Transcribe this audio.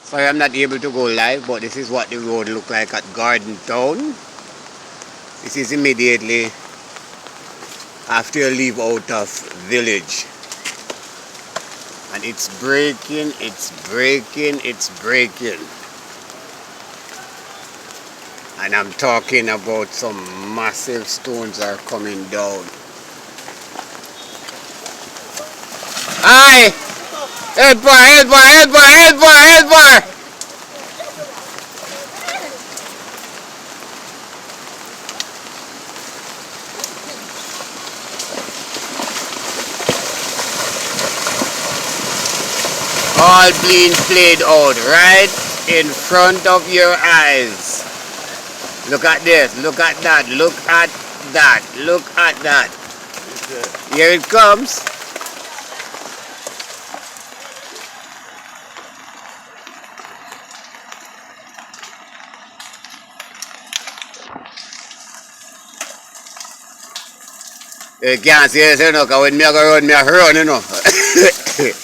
Sorry I'm not able to go live, but this is what the road look like at Garden Town. This is immediately after you leave out of village. And it's breaking, it's breaking, it's breaking. And I'm talking about some massive stones are coming down. Aye! Head bar, head bar, head bar, head bar, head bar! All being played out right in front of your eyes. Look at this, look at that, look at that, look at that. Here it comes. You can't see this, you know, because when I go run, I run, you know.